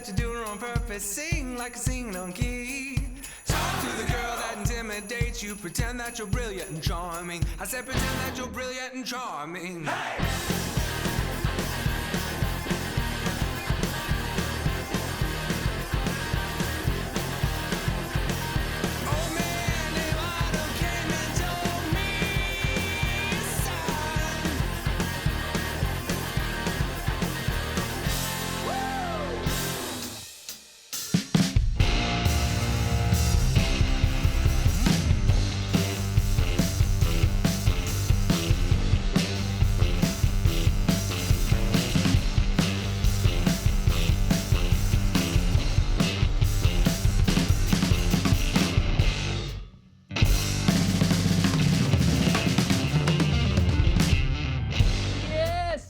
that you're doing on purpose. Sing like a singing on key. Talk to the girl that intimidates you. Pretend that you're brilliant and charming. I said pretend that you're brilliant and charming. Hey!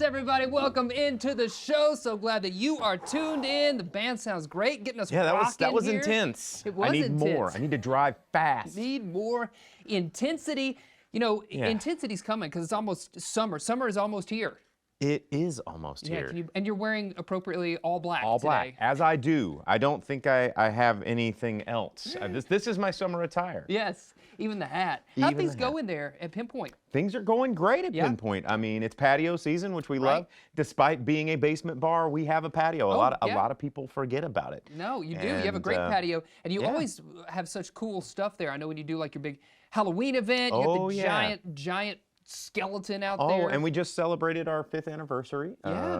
Everybody, welcome into the show. So glad that you are tuned in. The band sounds great, getting us rocking that was here. intense. It was I need intense. more. I need to drive fast. Need more intensity. You know, intensity's coming because it's almost summer. Summer is almost here. It is almost here. And you're wearing appropriately all black all today. Black, as I do. I don't think I have anything else. This is my summer attire. Yes, even the hat. How things go in there at Pinpoint? Things are going great at Pinpoint. I mean, it's patio season, which we love. Despite being a basement bar, we have a patio. A lot of people forget about it. No, you do. You have a great patio, and you always have such cool stuff there. I know when you do like your big Halloween event, you have the giant skeleton out there. Oh, and we just celebrated our 5th anniversary.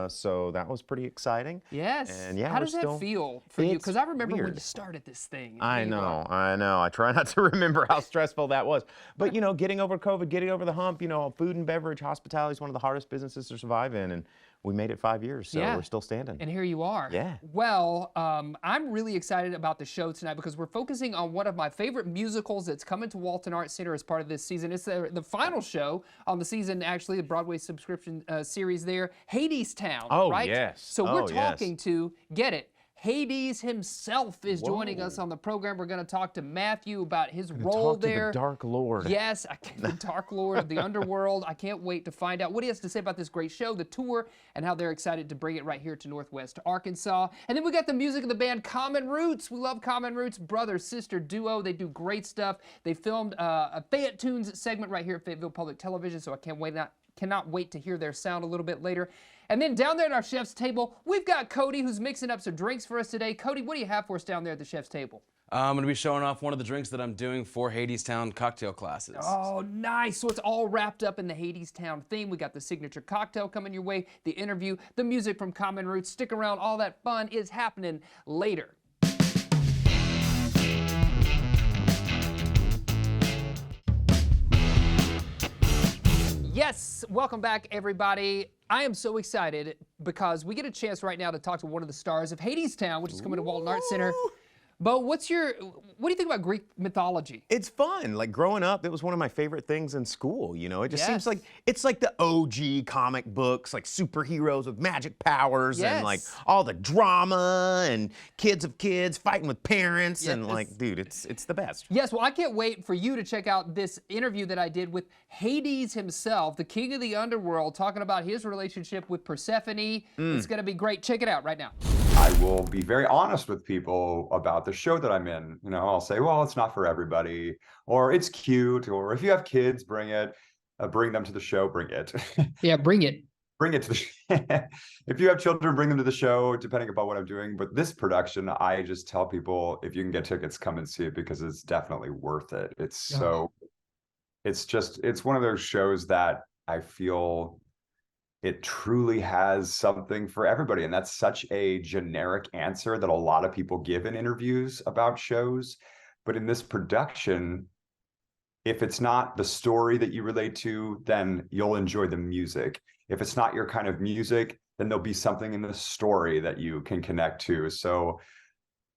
So that was pretty exciting. Yes. And how does that feel for you? Because I remember when you started this thing. I know. I try not to remember how stressful that was. But, you know, getting over COVID, getting over the hump, you know, food and beverage, hospitality is one of the hardest businesses to survive in. And we made it 5 years, so we're still standing. And here you are. Yeah. Well, I'm really excited about the show tonight because we're focusing on one of my favorite musicals that's coming to Walton Arts Center as part of this season. It's the final show on the season, actually, the Broadway subscription series there, Hadestown, right? Yes. So we're talking to, get it, Hades himself is joining us on the program. We're going to talk to Matthew about his role there. The Dark Lord. Yes, the Dark Lord of the underworld. I can't wait to find out what he has to say about this great show, the tour, and how they're excited to bring it right here to Northwest Arkansas. And then we got the music of the band Common Roots. We love Common Roots, brother-sister duo. They do great stuff. They filmed a Fayette Tunes segment right here at Fayetteville Public Television, so I cannot wait to hear their sound a little bit later. And then down there at our chef's table, we've got Cody, who's mixing up some drinks for us today. Cody, what do you have for us down there at the chef's table? I'm going to be showing off one of the drinks that I'm doing for Hadestown cocktail classes. Oh, nice. So it's all wrapped up in the Hadestown theme. We got the signature cocktail coming your way, the interview, the music from Common Roots. Stick around. All that fun is happening later. Yes, welcome back, everybody. I am so excited because we get a chance right now to talk to one of the stars of Hadestown, which is coming to Walton Arts Center. Bo, what do you think about Greek mythology? It's fun. Like growing up, it was one of my favorite things in school. You know, it just seems like it's like the OG comic books, like superheroes with magic powers and like all the drama and kids of kids fighting with parents and like, dude, it's the best. Yes, well, I can't wait for you to check out this interview that I did with Hades himself, the king of the underworld, talking about his relationship with Persephone. It's going to be great. Check it out right now. I will be very honest with people about the show that I'm in. You know, I'll say, well, it's not for everybody, or it's cute, or if you have kids, bring it. Bring them to the show, bring it. Yeah, bring it. Bring it to the show. If you have children, bring them to the show, depending upon what I'm doing. But this production, I just tell people, if you can get tickets, come and see it because it's definitely worth it. It's it's one of those shows that I feel it truly has something for everybody. And that's such a generic answer that a lot of people give in interviews about shows. But in this production, if it's not the story that you relate to, then you'll enjoy the music. If it's not your kind of music, then there'll be something in the story that you can connect to. So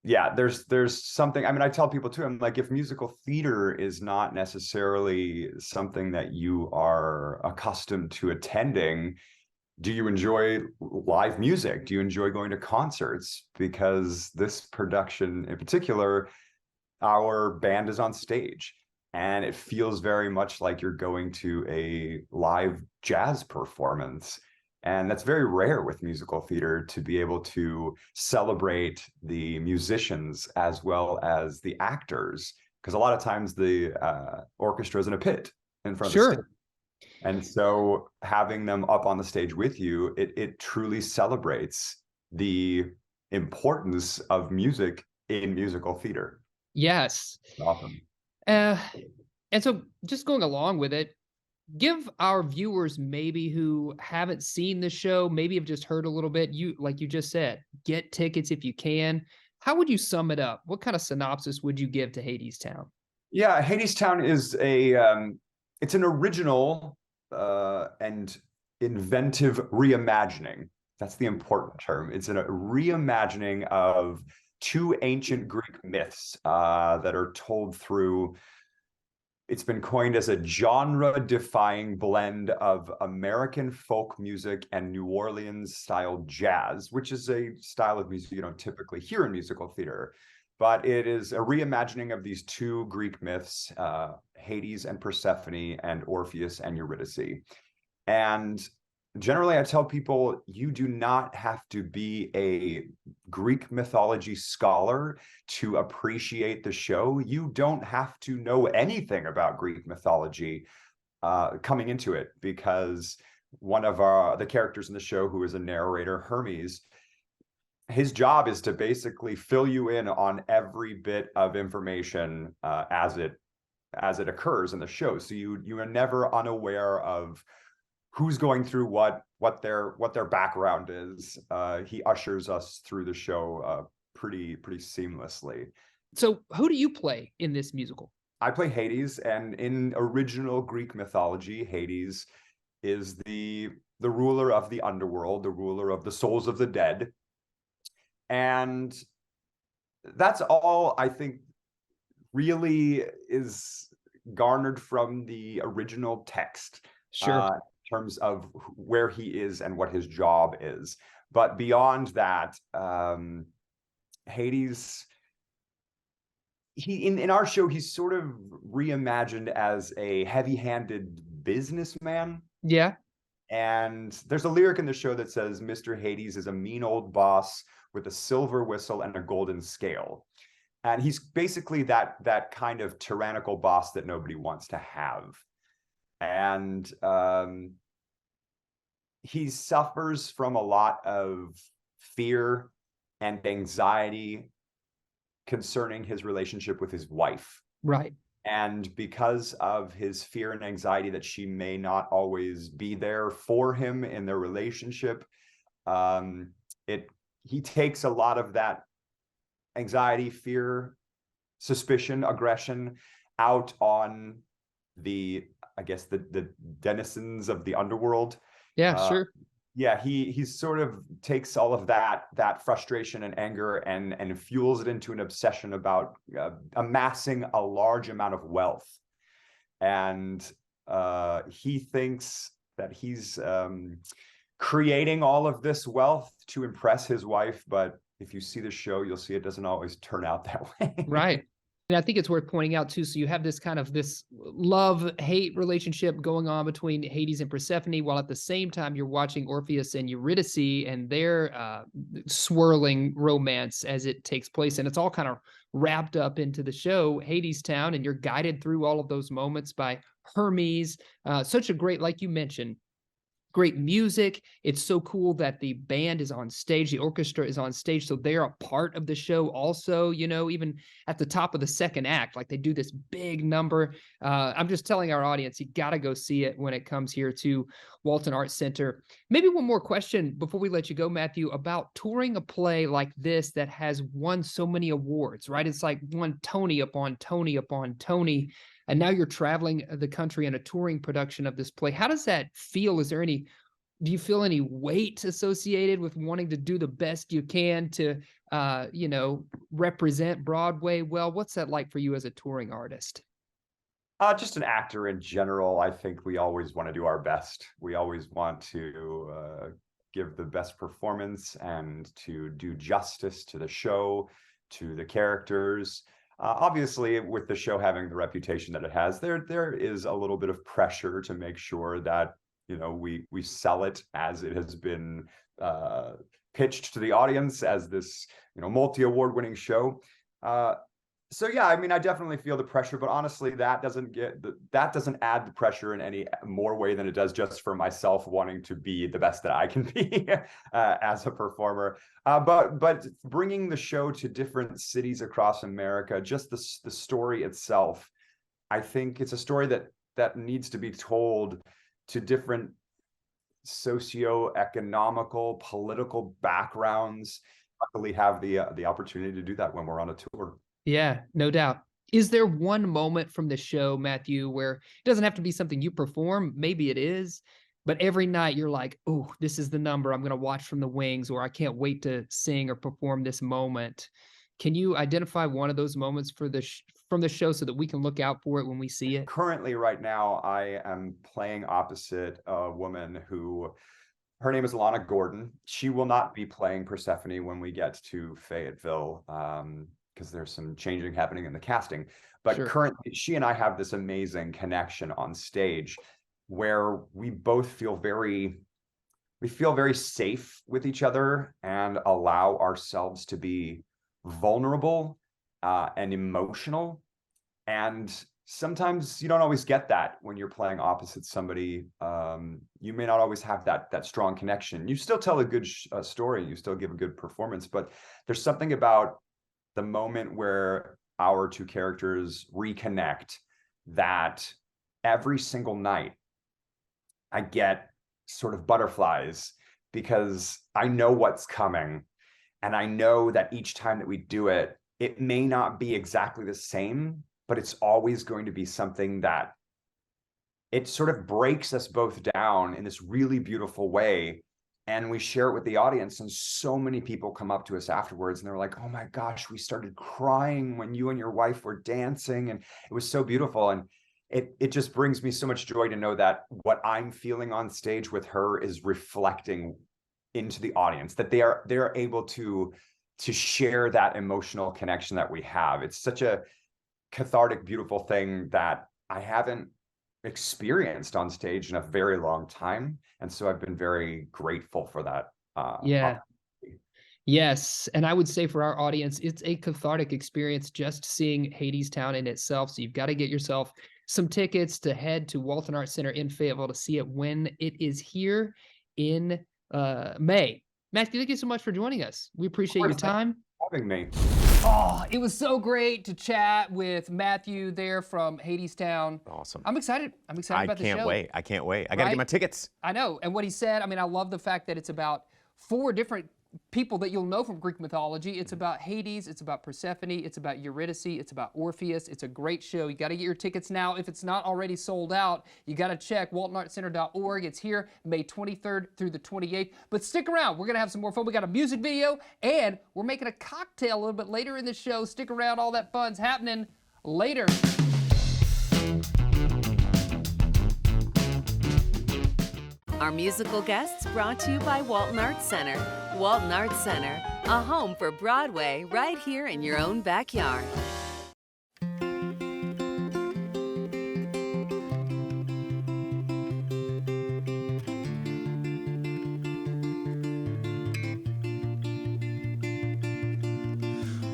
yeah, there's something, I mean, I tell people too, I'm like, if musical theater is not necessarily something that you are accustomed to attending, do you enjoy live music? Do you enjoy going to concerts? Because this production in particular, our band is on stage and it feels very much like you're going to a live jazz performance. And that's very rare with musical theater, to be able to celebrate the musicians as well as the actors, because a lot of times the orchestra is in a pit in front of the stage. And so having them up on the stage with you, it truly celebrates the importance of music in musical theater. Yes. Awesome. And so just going along with it, give our viewers maybe who haven't seen the show, maybe have just heard a little bit, like you just said, get tickets if you can. How would you sum it up? What kind of synopsis would you give to Hadestown? Yeah, Hadestown is it's an original and inventive reimagining. That's the important term. It's a reimagining of two ancient Greek myths that are told through. It's been coined as a genre-defying blend of American folk music and New Orleans-style jazz, which is a style of music you don't typically hear in musical theater. But it is a reimagining of these two Greek myths, Hades and Persephone, and Orpheus and Eurydice. And generally, I tell people, you do not have to be a Greek mythology scholar to appreciate the show. You don't have to know anything about Greek mythology coming into it, because one of the characters in the show, who is a narrator, Hermes, his job is to basically fill you in on every bit of information as it occurs in the show. So you are never unaware of who's going through what their background is. He ushers us through the show pretty seamlessly. So who do you play in this musical? I play Hades, and in original Greek mythology, Hades is the ruler of the underworld, the ruler of the souls of the dead. And that's all I think really is garnered from the original text. Sure. In terms of where he is and what his job is. But beyond that, Hades, in our show, he's sort of reimagined as a heavy-handed businessman. Yeah. And there's a lyric in the show that says, "Mr. Hades is a mean old boss with a silver whistle and a golden scale." And he's basically that kind of tyrannical boss that nobody wants to have. And he suffers from a lot of fear and anxiety concerning his relationship with his wife. Right. And because of his fear and anxiety that she may not always be there for him in their relationship, he takes a lot of that anxiety, fear, suspicion, aggression out on the denizens of the underworld. Yeah, sure. Yeah, he sort of takes all of that frustration and anger and fuels it into an obsession about amassing a large amount of wealth. And he thinks that he's creating all of this wealth to impress his wife, but if you see the show, you'll see it doesn't always turn out that way. Right. And I think it's worth pointing out too, so you have this kind of this love-hate relationship going on between Hades and Persephone, while at the same time you're watching Orpheus and Eurydice and their swirling romance as it takes place. And it's all kind of wrapped up into the show, Hadestown, and you're guided through all of those moments by Hermes. Such a great, like you mentioned, great music. It's so cool that the band is on stage, the orchestra is on stage, so they're a part of the show also, even at the top of the second act, like they do this big number. I'm just telling our audience, you got to go see it when it comes here to Walton Arts Center. Maybe one more question before we let you go, Matthew, about touring a play like this that has won so many awards, right? It's like won Tony upon Tony upon Tony. And now you're traveling the country in a touring production of this play. How does that feel? Do you feel any weight associated with wanting to do the best you can to, represent Broadway well? What's that like for you as a touring artist? Just an actor in general. I think we always want to do our best. We always want to give the best performance and to do justice to the show, to the characters. Obviously, with the show having the reputation that it has, there is a little bit of pressure to make sure that we sell it as it has been pitched to the audience as this multi-award winning show. So yeah, I mean, I definitely feel the pressure, but honestly, that doesn't add the pressure in any more way than it does just for myself wanting to be the best that I can be as a performer. But bringing the show to different cities across America, just the story itself, I think it's a story that needs to be told to different socio-economical, political backgrounds. Luckily, have the opportunity to do that when we're on a tour. Yeah, no doubt. Is there one moment from the show, Matthew, where it doesn't have to be something you perform, maybe it is, but every night you're like, oh, this is the number I'm going to watch from the wings, or I can't wait to sing or perform this moment. Can you identify one of those moments for from the show so that we can look out for it when we see it? Currently, right now, I am playing opposite a woman who, her name is Lana Gordon. She will not be playing Persephone when we get to Fayetteville, because there's some changing happening in the casting. But Sure. Currently, she and I have this amazing connection on stage where we both feel very safe with each other and allow ourselves to be vulnerable and emotional. And sometimes you don't always get that when you're playing opposite somebody. You may not always have that strong connection. You still tell a good story, you still give a good performance, but there's something about the moment where our two characters reconnect that every single night I get sort of butterflies, because I know what's coming. And I know that each time that we do it, it may not be exactly the same, but it's always going to be something that it sort of breaks us both down in this really beautiful way. And we share it with the audience, and so many people come up to us afterwards and they're like, oh my gosh, we started crying when you and your wife were dancing, and it was so beautiful. And it just brings me so much joy to know that what I'm feeling on stage with her is reflecting into the audience, that they're able to share that emotional connection that we have. It's such a cathartic, beautiful thing that I haven't experienced on stage in a very long time. And so I've been very grateful for that. Yeah. Yes. And I would say for our audience, it's a cathartic experience just seeing Hadestown in itself. So you've got to get yourself some tickets to head to Walton Arts Center in Fayetteville to see it when it is here in May. Matthew, thank you so much for joining us. We appreciate your time. Having me. Oh, it was so great to chat with Matthew there from Hadestown. Awesome. I'm excited. I'm excited about the show. I can't wait. I can't wait. I got to get my tickets. I know. And what he said, I mean, I love the fact that it's about 4 different people that you'll know from Greek mythology. It's about Hades, it's about Persephone, it's about Eurydice, it's about Orpheus. It's a great show. You got to get your tickets now. If it's not already sold out, you got to check waltonartscenter.org. It's here May 23rd through the 28th. But stick around. We're going to have some more fun. We got a music video, and we're making a cocktail a little bit later in the show. Stick around. All that fun's happening later. Our musical guests brought to you by Walton Arts Center. Walton Arts Center, a home for Broadway right here in your own backyard.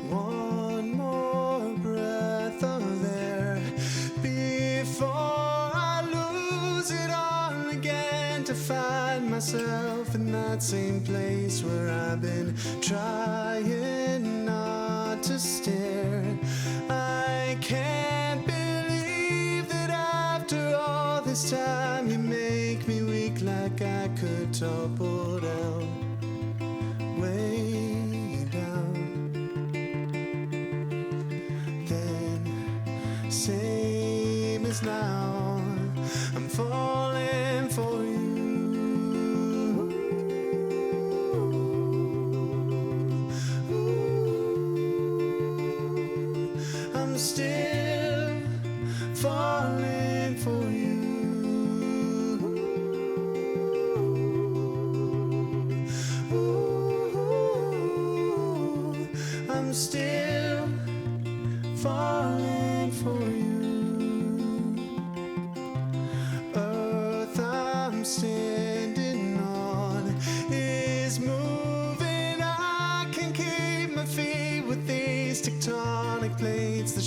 One more breath of air before I lose it all again, to find myself in that same place where I've been trying not to stare. I can't believe that after all this time you make me weak, like I could topple down, way down. Then, same as now, I'm falling for you. I'm still falling for you.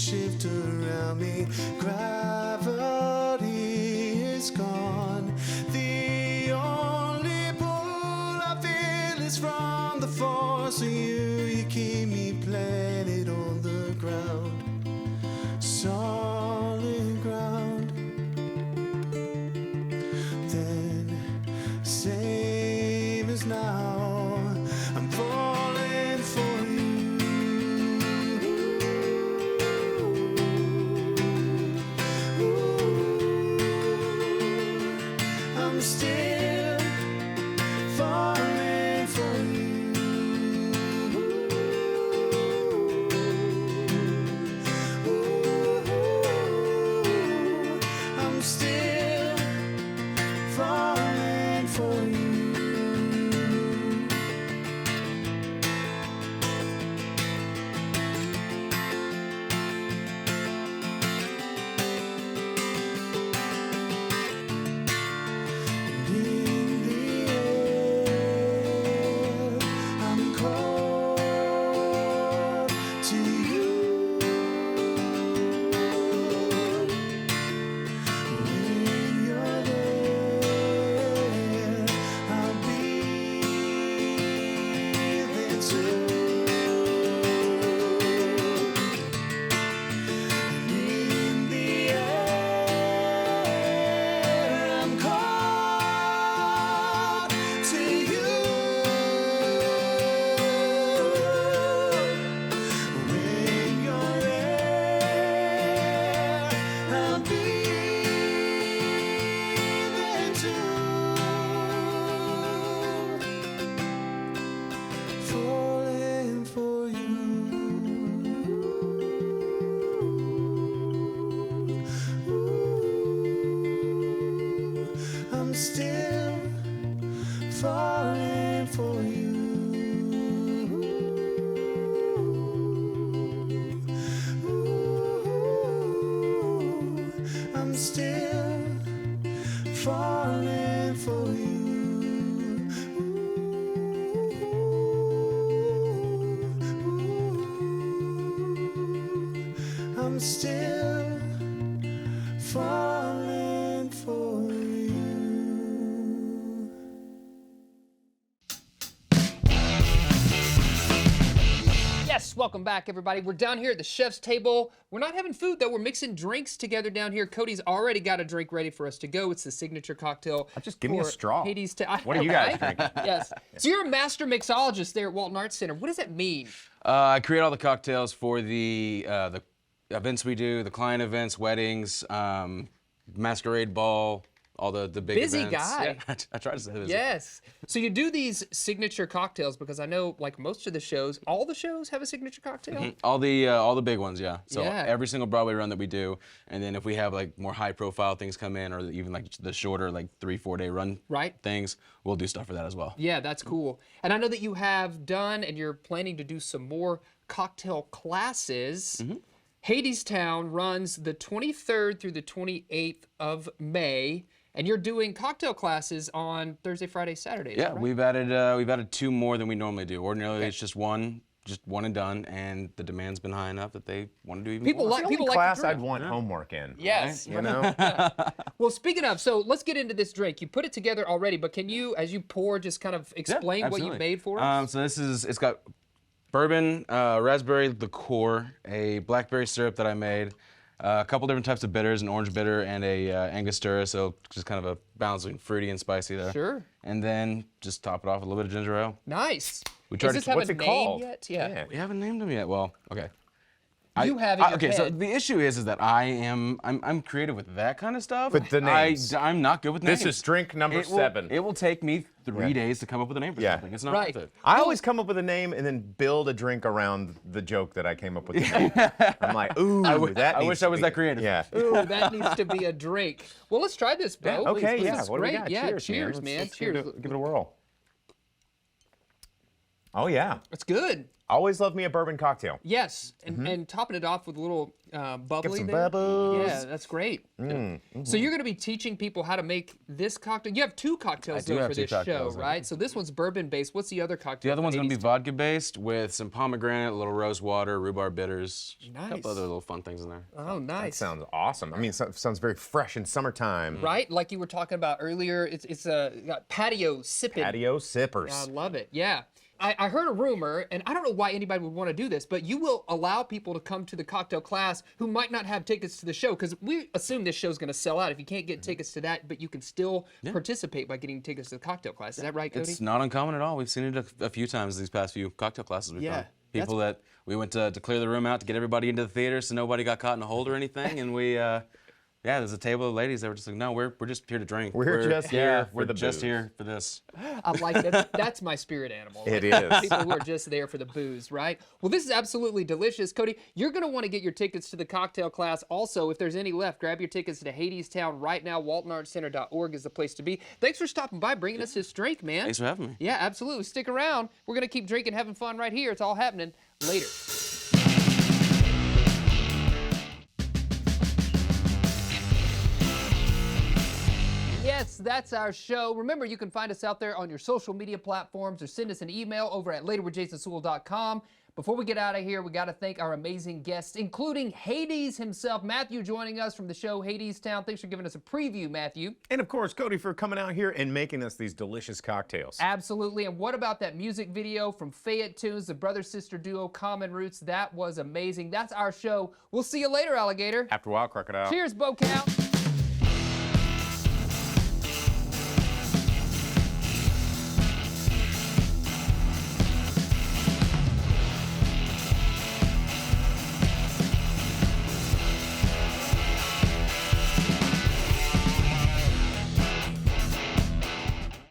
shift around me. Gravity is gone. The only pull I feel is from the force of you. You keep me planted on the ground, solid ground. Then, same as now, I'm falling for you. I'm still falling for you. I'm still falling for you. In the air, I'm called to you. When you're there, I'll be there too. In the air, I'm called to you. When you're there, I'll be there too. Falling for you. I'm still falling for you. I'm still falling for you. I'm still falling for you. Yes, welcome back, everybody. We're down here at the chef's table. We're not having food, though. We're mixing drinks together down here. Cody's already got a drink ready for us to go. It's the signature cocktail. Just give me a for straw. Hades What are you guys drinking? Yes. So you're a master mixologist there at Walton Arts Center. What does that mean? I create all the cocktails for the events we do, the client events, weddings, masquerade ball, all the big Busy events. guy. Yeah, I try to stay busy. Yes. So you do these signature cocktails because I know, like most of the shows, all the shows have a signature cocktail. All the big ones, yeah. So Yeah. every single Broadway run that we do, and then if we have like more high profile things come in, or even like the shorter like 3-4 day run Right. things, we'll do stuff for that as well. Yeah, that's cool. And I know that you have done and you're planning to do some more cocktail classes. Hadestown runs the 23rd through the 28th of May, and you're doing cocktail classes on Thursday, Friday, Saturday. Yeah, right? we've added 2 more than we normally do. Ordinarily, it's just one and done, and the demand's been high enough that they want to do even People more. like The only people class like I'd want homework in. Yes. You know? Well, speaking of, so let's get into this drink. You put it together already, but can you, as you pour, just kind of explain what you absolutely. made for us? So it's got bourbon, raspberry liqueur, a blackberry syrup that I made, a couple different types of bitters, an orange bitter and a Angostura, so just kind of a balance between fruity and spicy there. Sure. And then just top it off with a little bit of ginger ale. Nice. We Does tried this to. have what's a it name called? yet? Yeah. We haven't named them yet. Well, okay. You have it in your okay, so head. the issue is that I'm creative with that kind of stuff. But the names. I'm not good with This names. is drink number 7. It will take me 3 days to come up with a name for Yeah. something. It's not Right. worth it. I always come up with a name and then build a drink around the joke that I came up with. The name. I'm like, ooh, I that wish needs I to was be- that creative. Yeah. Ooh, that needs to be a drink. Well, let's try this, Bo. Yeah, okay, This yeah. is What do we great. got? Yeah, Cheers, cheers, man. Let's Cheers. Give it a whirl. Oh yeah. It's good. Always love me a bourbon cocktail. Yes, and topping it off with a little bubbly some there. bubbles. Yeah, that's great. So you're going to be teaching people how to make this cocktail. You have 2 cocktails do though have for 2 this show, cocktails, right? So this one's bourbon based. What's the other cocktail? The other for one's going to be Hades? vodka based with some pomegranate, a little rose water, rhubarb bitters, a Nice. couple other little fun things in there. Oh, nice. Sounds awesome. I mean, sounds very fresh in summertime. Right, like you were talking about earlier. It's got patio sipping. Patio sippers. I love it. Yeah. I heard a rumor, and I don't know why anybody would want to do this, but you will allow people to come to the cocktail class who might not have tickets to the show, because we assume this show's going to sell out if you can't get tickets to that, but you can still participate by getting tickets to the cocktail class. Is that right, Cody? It's not uncommon at all. We've seen it a few times these past few cocktail classes we've done. People that we went to clear the room out to get everybody into the theater so nobody got caught in a hold or anything, and we. Yeah, there's a table of ladies that were just like, no, we're just here to drink. We're just here for the just booze. here for this. I like that. That's my spirit animal. It Like, is. People who are just there for the booze, right? Well, this is absolutely delicious. Cody, you're going to want to get your tickets to the cocktail class. Also, if there's any left, grab your tickets to Hadestown right now. WaltonArtsCenter.org is the place to be. Thanks for stopping by, bringing us this drink, man. Thanks for having me. Yeah, absolutely. Stick around. We're going to keep drinking, having fun right here. It's all happening later. Yes, that's our show. Remember, you can find us out there on your social media platforms or send us an email over at laterwithjasonsuel.com. Before we get out of here, we got to thank our amazing guests, including Hades himself, Matthew, joining us from the show Hadestown. Thanks for giving us a preview, Matthew. And of course, Cody, for coming out here and making us these delicious cocktails. Absolutely. And what about that music video from Fayette Tunes, the brother-sister duo Common Roots? That was amazing. That's our show. We'll see you later, alligator. After a while, crocodile. Cheers, Bo Count.